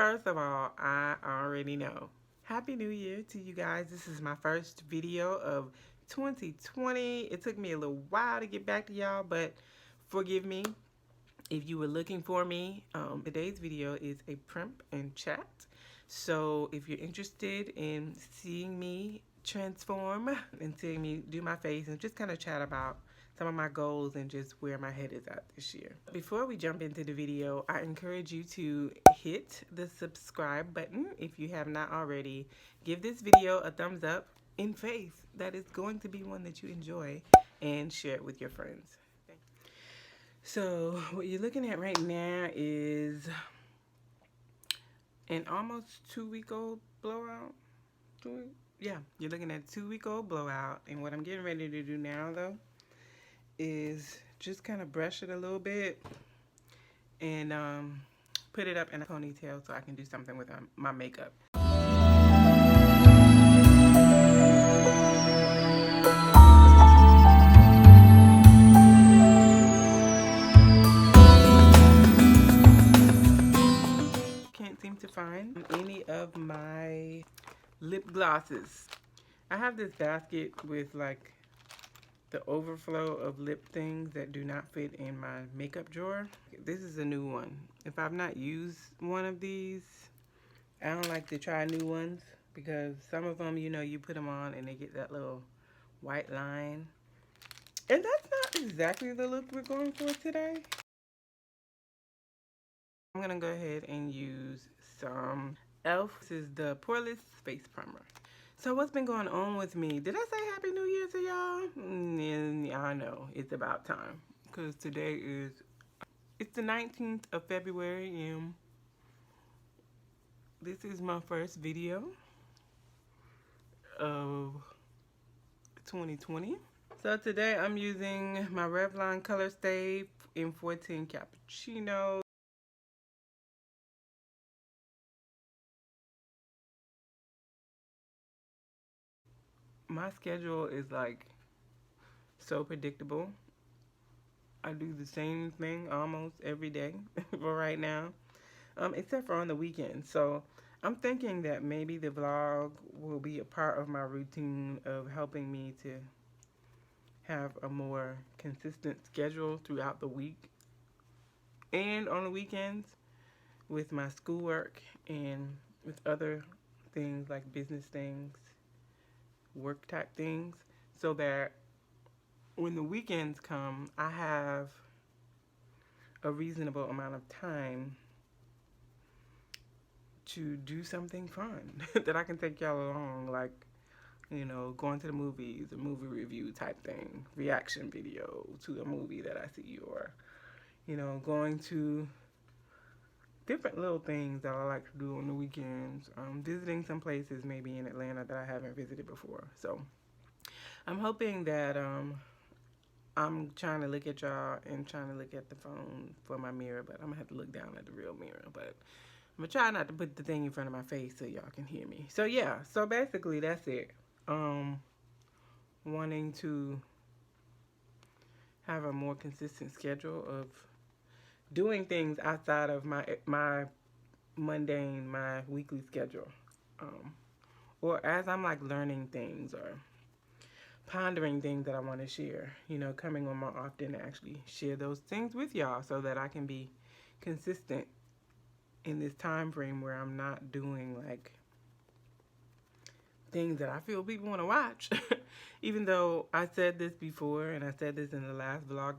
first of all, I already know. Happy New Year to you guys. This is my first video of 2020. It took me a little while to get back to y'all, but forgive me if you were looking for me. Today's video is a Primp and Chat. So if you're interested in seeing me transform and seeing me do my face and just kind of chat about some of my goals and just where my head is at this year. Before we jump into the video, I encourage you to hit the subscribe button if you have not already. Give this video a thumbs up in faith that it's going to be one that you enjoy, and share it with your friends. So what you're looking at right now is an almost 2-week-old blowout. Yeah, you're looking at a 2-week-old blowout, and what I'm getting ready to do now though is just kind of brush it a little bit and put it up in a ponytail so I can do something with my makeup. Can't seem to find any of my lip glosses. I have this basket with like the overflow of lip things that do not fit in my makeup drawer. This is a new one. If I've not used one of these, I don't like to try new ones because some of them, you know, you put them on and they get that little white line. And that's not exactly the look we're going for today. I'm gonna go ahead and use some e.l.f. This is the Poreless Face Primer. So what's been going on with me? Did I say Happy New Year to y'all? I know, it's about time. Because today it's the 19th of February and this is my first video of 2020. So today I'm using my Revlon Color Stay in 14 Cappuccino. My schedule is like so predictable. I do the same thing almost every day for right now, except for on the weekends. So I'm thinking that maybe the vlog will be a part of my routine of helping me to have a more consistent schedule throughout the week and on the weekends with my schoolwork and with other things like business things, work type things, so that when the weekends come, I have a reasonable amount of time to do something fun that I can take y'all along, like, you know, going to the movies, a movie review type thing, reaction video to a movie that I see, or, you know, going to different little things that I like to do on the weekends, visiting some places maybe in Atlanta that I haven't visited before. So I'm hoping that I'm trying to look at y'all and trying to look at the phone for my mirror, but I'm gonna have to look down at the real mirror. But I'm gonna try not to put the thing in front of my face so y'all can hear me. So yeah, so basically that's it. Wanting to have a more consistent schedule of doing things outside of my mundane, my weekly schedule. Or as I'm like learning things or pondering things that I want to share, you know, coming on more often to actually share those things with y'all so that I can be consistent in this time frame where I'm not doing like things that I feel people want to watch. Even though I said this before, and I said this in the last vlog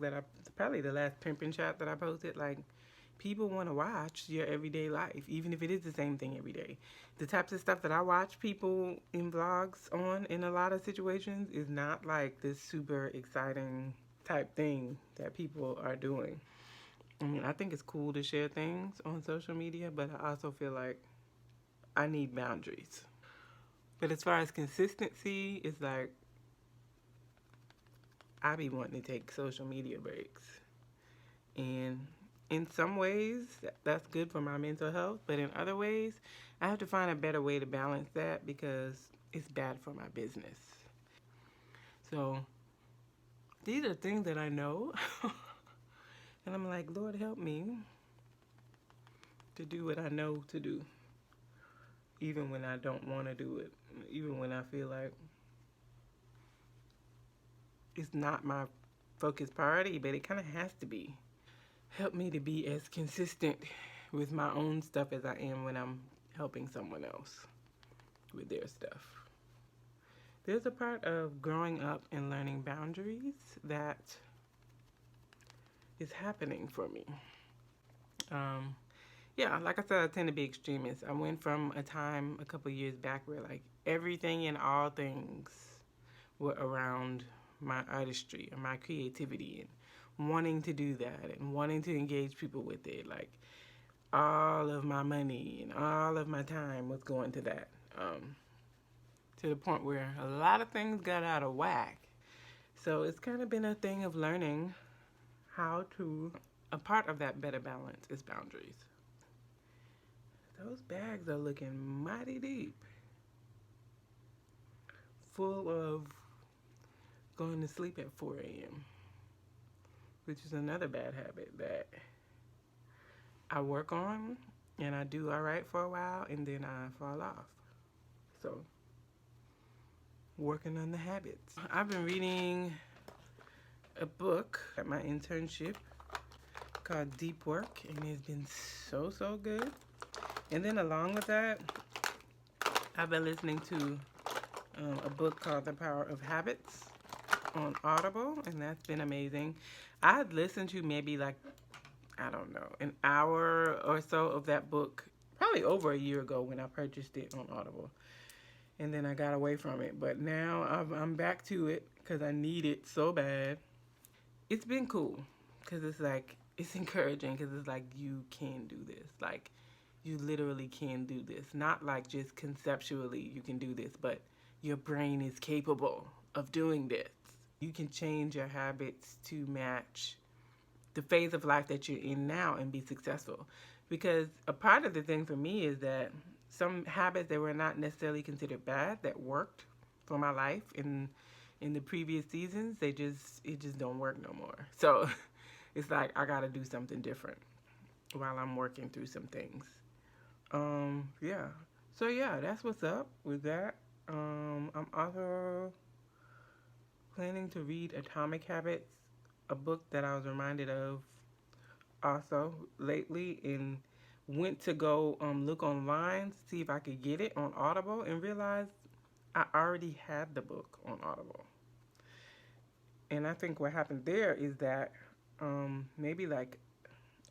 probably the last Primp and Chat that I posted, like, people want to watch your everyday life, even if it is the same thing every day. The types of stuff that I watch people in vlogs on in a lot of situations is not like this super exciting type thing that people are doing. I mean, I think it's cool to share things on social media, but I also feel like I need boundaries. But as far as consistency, it's like I be wanting to take social media breaks. And in some ways, that's good for my mental health. But in other ways, I have to find a better way to balance that because it's bad for my business. So these are things that I know. And I'm like, Lord, help me to do what I know to do. even when I don't want to do it, even when I feel like it's not my focus priority, but it kind of has to be. Help me to be as consistent with my own stuff as I am when I'm helping someone else with their stuff. There's a part of growing up and learning boundaries that is happening for me. Yeah, like I said, I tend to be extremist. I went from a time a couple years back where like everything and all things were around my artistry and my creativity and wanting to do that and wanting to engage people with it. Like all of my money and all of my time was going to that. To the point where a lot of things got out of whack. So it's kind of been a thing of learning how to, a part of that better balance is boundaries. Those bags are looking mighty deep. Full of going to sleep at 4 a.m., which is another bad habit that I work on and I do all right for a while and then I fall off. So, working on the habits. I've been reading a book at my internship called Deep Work, and it's been so good. And then along with that, I've been listening to a book called The Power of Habits on Audible, and that's been amazing. I had listened to maybe like, I don't know, an hour or so of that book probably over a year ago when I purchased it on Audible. And then I got away from it. But now I'm back to it because I need it so bad. It's been cool because it's like, it's encouraging because it's like, you can do this. Like, you literally can do this. Not like just conceptually you can do this, but your brain is capable of doing this. You can change your habits to match the phase of life that you're in now and be successful. Because a part of the thing for me is that some habits that were not necessarily considered bad that worked for my life in the previous seasons, it just don't work no more. So it's like I gotta do something different while I'm working through some things. Yeah. So yeah, that's what's up with that. I'm also planning to read Atomic Habits, a book that I was reminded of also lately, and went to go look online to see if I could get it on Audible and realized I already had the book on Audible. And I think what happened there is that maybe like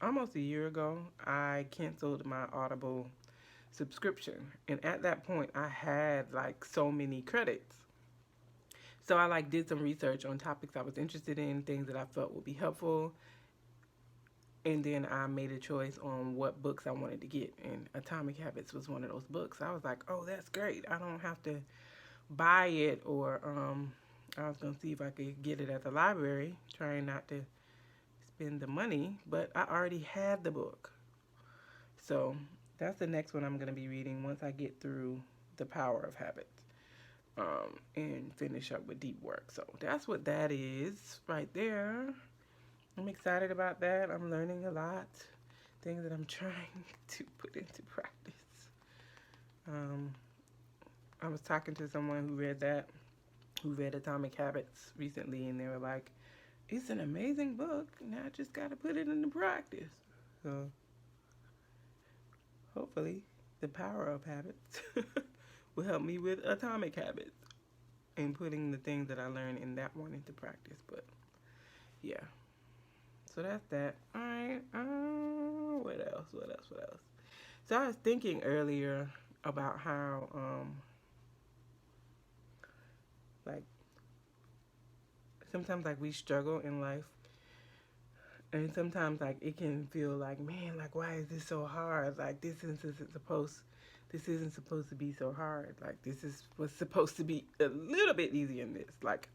almost a year ago, I canceled my Audible subscription. And at that point, I had like so many credits. So I like did some research on topics I was interested in, things that I felt would be helpful. And then I made a choice on what books I wanted to get. And Atomic Habits was one of those books. I was like, oh, that's great. I don't have to buy it, or I was going to see if I could get it at the library, trying not to spend the money. But I already had the book. So that's the next one I'm going to be reading once I get through The Power of Habits and finish up with Deep Work. So that's what that is right there. I'm excited about that. I'm learning a lot. Things that I'm trying to put into practice. I was talking to someone who read Atomic Habits recently, and they were like, it's an amazing book. Now I just got to put it into practice. So hopefully The Power of Habits will help me with Atomic Habits and putting the things that I learned in that one into practice. But yeah. So that's that. All right. What else? So I was thinking earlier about how, like, sometimes like we struggle in life, and sometimes like it can feel like, man, like why is this so hard? Like this isn't supposed to be so hard. Like was supposed to be a little bit easier than this. Like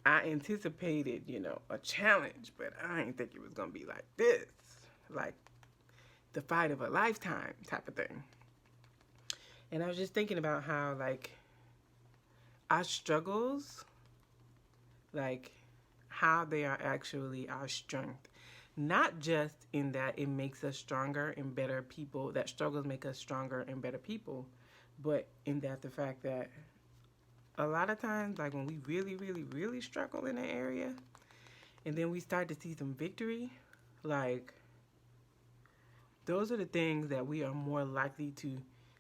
I anticipated, a challenge, but I didn't think it was going to be like this. Like the fight of a lifetime type of thing. And I was just thinking about how, like, our struggles, like, how they are actually our strength. Not just in that it makes us stronger and better people, that struggles make us stronger and better people, but in that the fact that a lot of times, like when we really, really, really struggle in an area, and then we start to see some victory, like those are the things that we are more likely to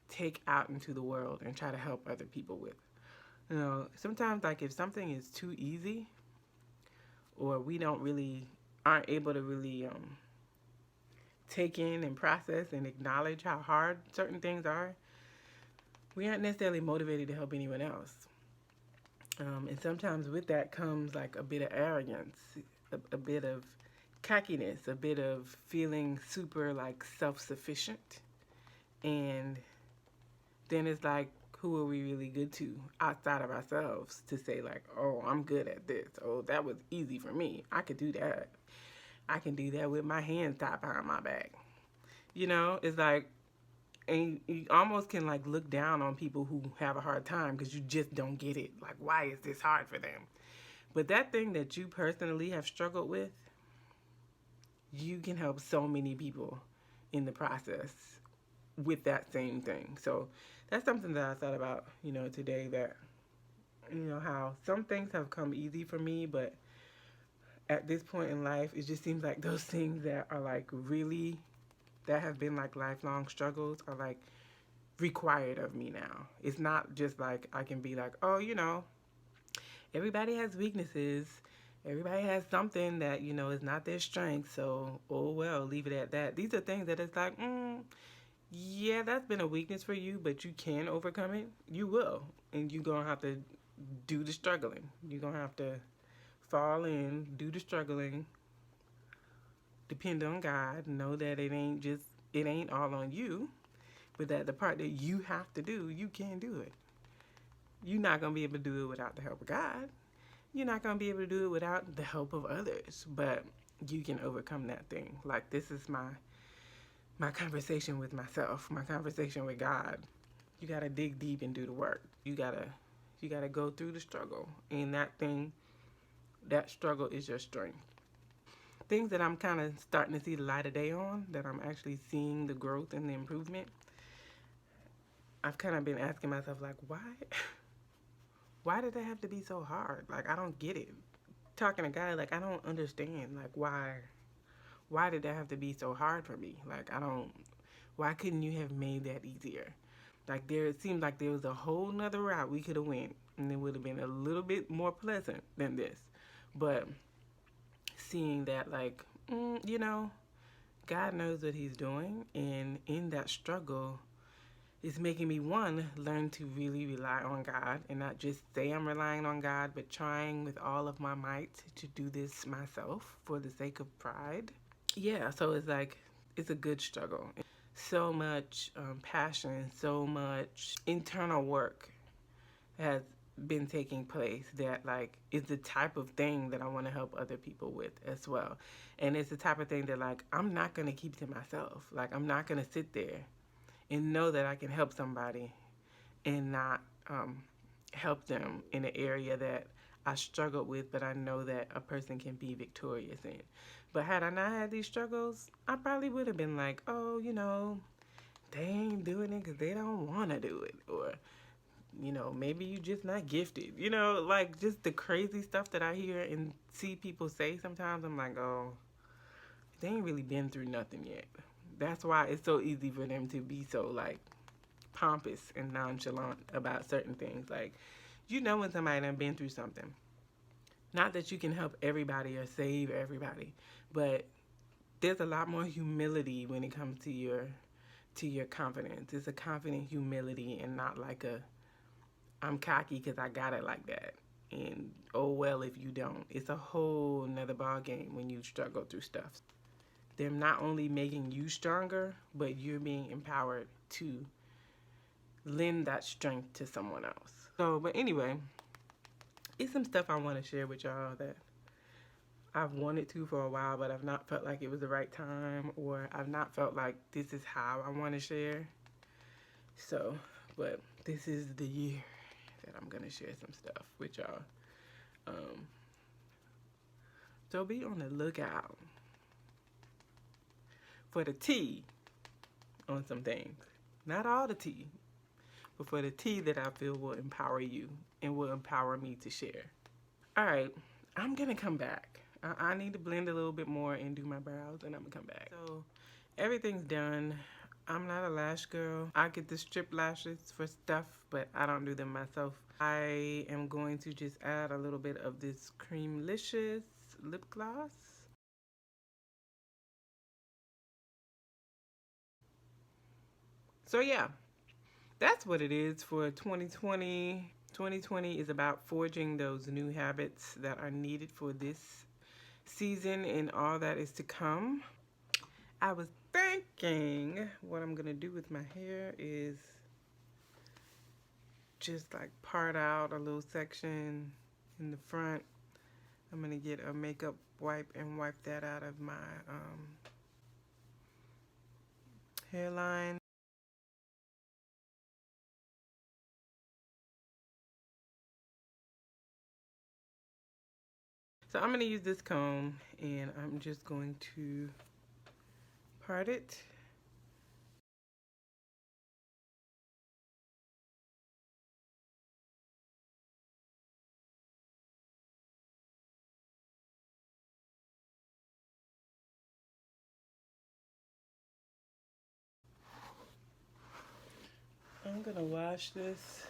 take out into the world and try to help other people with. You know, sometimes like if something is too easy, or we don't really aren't able to really take in and process and acknowledge how hard certain things are, we aren't necessarily motivated to help anyone else. And sometimes with that comes like a bit of arrogance, a bit of cockiness, a bit of feeling super like self-sufficient. And then it's like, who are we really good to outside of ourselves to say like, oh, I'm good at this. Oh, that was easy for me. I could do that. I can do that with my hands tied behind my back. You know, it's like, and you almost can like look down on people who have a hard time because you just don't get it. Like, why is this hard for them? But that thing that you personally have struggled with, you can help so many people in the process with that same thing. So that's something that I thought about, you know, today, that, you know, how some things have come easy for me, but at this point in life, it just seems like those things that are like really, that have been like lifelong struggles are like required of me now. It's not just like I can be like, oh, you know, everybody has weaknesses. Everybody has something that, you know, is not their strength. So, oh, well, leave it at that. These are things that it's like, yeah, that's been a weakness for you, but you can overcome it. You will. And you're going to have to do the struggling. You're going to have to fall in, do the struggling, depend on God, know that it ain't all on you, but that the part that you have to do, you can do it. You're not going to be able to do it without the help of God. You're not going to be able to do it without the help of others, but you can overcome that thing. Like, this is my conversation with myself, my conversation with God. You got to dig deep and do the work. You got to go through the struggle, and that struggle is your strength. Things that I'm kind of starting to see the light of day on, that I'm actually seeing the growth and the improvement. I've kind of been asking myself, like, why did it have to be so hard? Like, I don't get it. Talking to God, like, I don't understand, like, why did that have to be so hard for me? Like, why couldn't you have made that easier? Like, it seemed like there was a whole nother route we could have went, and it would have been a little bit more pleasant than this. But seeing that, like, you know, God knows what he's doing, and in that struggle, it's making me, one, learn to really rely on God and not just say I'm relying on God, but trying with all of my might to do this myself for the sake of pride. Yeah, so it's like, it's a good struggle. So much passion, so much internal work has been taking place that like is the type of thing that I want to help other people with as well. And it's the type of thing that like I'm not going to keep to myself. Like, I'm not going to sit there and know that I can help somebody and not help them in an area that I struggled with, but I know that a person can be victorious in. But had I not had these struggles, I probably would have been like, oh, you know, they ain't doing it because they don't want to do it. Or, you know, maybe you just not gifted. You know, like just the crazy stuff that I hear and see people say sometimes. I'm like, oh, they ain't really been through nothing yet. That's why it's so easy for them to be so like pompous and nonchalant about certain things. Like, you know, when somebody done been through something. Not that you can help everybody or save everybody, but there's a lot more humility when it comes to your confidence. It's a confident humility and not like a I'm cocky because I got it like that. And oh well if you don't. It's a whole nother ball game when you struggle through stuff. They're not only making you stronger, but you're being empowered to lend that strength to someone else. So, but anyway, it's some stuff I want to share with y'all that I've wanted to for a while, but I've not felt like it was the right time, or I've not felt like this is how I want to share. So, but this is the year that I'm going to share some stuff with y'all. So be on the lookout for the tea on some things. Not all the tea, but for the tea that I feel will empower you and will empower me to share. All right, I'm gonna come back. I need to blend a little bit more and do my brows, and I'm gonna come back. So everything's done. I'm not a lash girl. I get the strip lashes for stuff, but I don't do them myself. I am going to just add a little bit of this Creamlicious lip gloss. So yeah, that's what it is for 2020. 2020 is about forging those new habits that are needed for this season and all that is to come. I was thinking what I'm gonna do with my hair is just like part out a little section in the front. I'm gonna get a makeup wipe and wipe that out of my hairline. So I'm gonna use this comb and I'm just going to part it. I'm gonna wash this.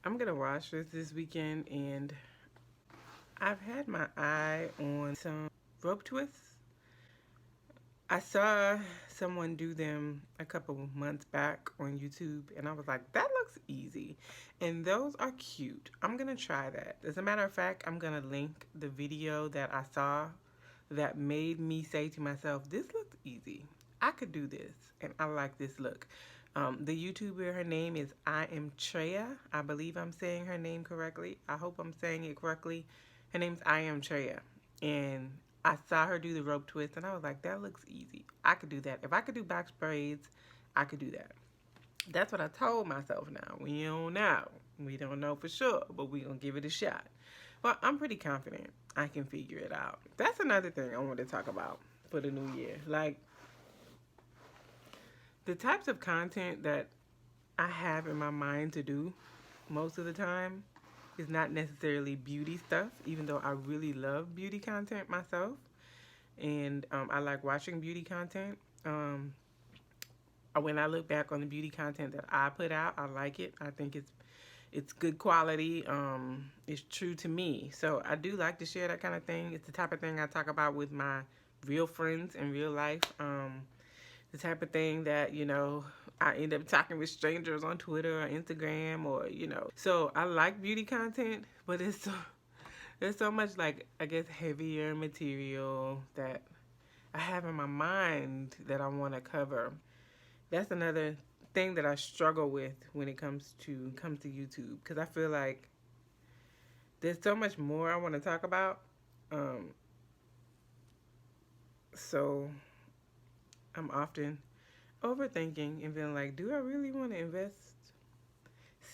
I'm gonna wash this weekend, and I've had my eye on some rope twists. I saw someone do them a couple months back on YouTube, and I was like, that looks easy. And those are cute. I'm gonna try that. As a matter of fact, I'm gonna link the video that I saw that made me say to myself, this looks easy. I could do this, and I like this look. The YouTuber, her name is I Am Treya. I believe I'm saying her name correctly. I hope I'm saying it correctly. Her name's I Am Treya. And I saw her do the rope twist, and I was like, that looks easy. I could do that. If I could do box braids, I could do that. That's what I told myself now. We don't know. We don't know for sure, but we're going to give it a shot. Well, I'm pretty confident I can figure it out. That's another thing I want to talk about for the new year. Like, the types of content that I have in my mind to do most of the time is not necessarily beauty stuff, even though I really love beauty content myself. And I like watching beauty content. When I look back on the beauty content that I put out, I like it. I think it's good quality. It's true to me. So I do like to share that kind of thing. It's the type of thing I talk about with my real friends in real life. The type of thing that, you know, I end up talking with strangers on Twitter or Instagram or, you know. So I like beauty content, but there's so much, like, I guess, heavier material that I have in my mind that I want to cover. That's another thing that I struggle with when it comes to YouTube, because I feel like there's so much more I want to talk about. So I'm often overthinking and feeling like, do I really want to invest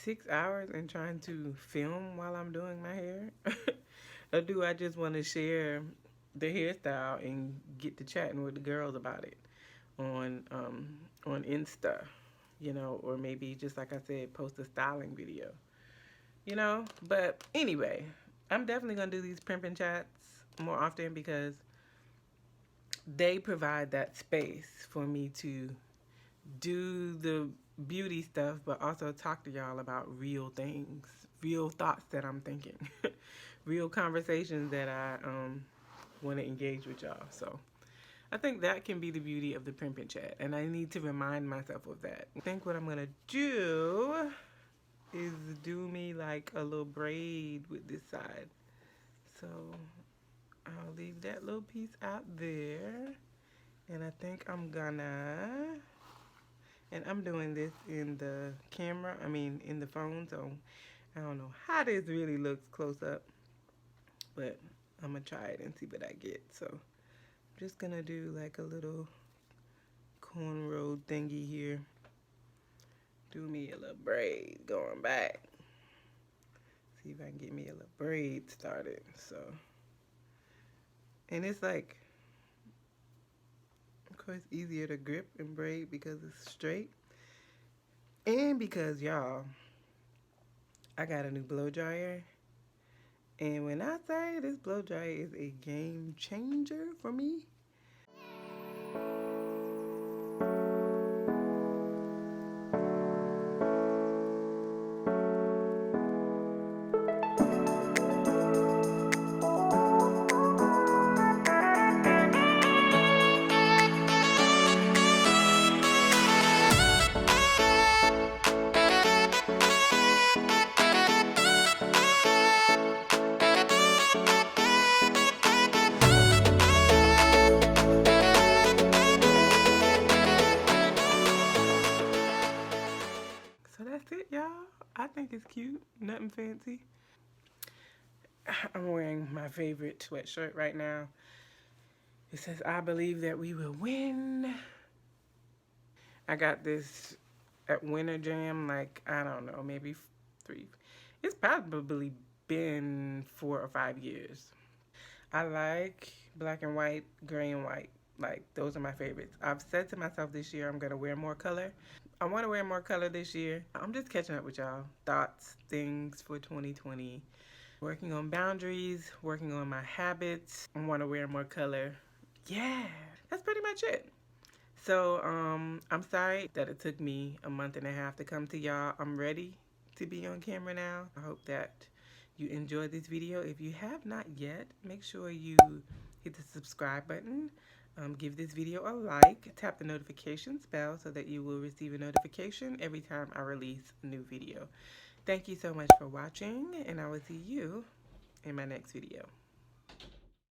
6 hours in trying to film while I'm doing my hair? Or do I just want to share the hairstyle and get to chatting with the girls about it on Insta, you know, or maybe just like I said, post a styling video, you know? But anyway, I'm definitely going to do these Primp and Chats more often because they provide that space for me to do the beauty stuff, but also talk to y'all about real things, real thoughts that I'm thinking, real conversations that I want to engage with y'all. So I think that can be the beauty of the Primp and Chat, and I need to remind myself of that. I think what I'm gonna do is do me like a little braid with this side. So I'll leave that little piece out there, and I think I'm gonna, and I'm doing this in the camera, in the phone, so I don't know how this really looks close up, but I'm gonna try it and see what I get. So I'm just gonna do like a little cornrow thingy here. Do me a little braid going back. See if I can get me a little braid started. So, and it's like, of course, easier to grip and braid because it's straight. And because y'all, I got a new blow dryer. And when I say this blow dryer is a game changer for me. So that's it, y'all. I think it's cute. Nothing fancy. I'm wearing my favorite sweatshirt right now. It says, I believe that we will win. I got this at Winter Jam, like, I don't know, maybe 3. It's probably been 4 or 5 years. I like black and white, gray and white. Like, those are my favorites. I've said to myself this year I'm going to wear more color. I want to wear more color this year. I'm just catching up with y'all. Thoughts, things for 2020. Working on boundaries, working on my habits. I want to wear more color. Yeah, that's pretty much it. So, I'm sorry that it took me a month and a half to come to y'all. I'm ready to be on camera now. I hope that you enjoyed this video. If you have not yet, make sure you hit the subscribe button. Give this video a like. Tap the notifications bell so that you will receive a notification every time I release a new video. Thank you so much for watching, and I will see you in my next video.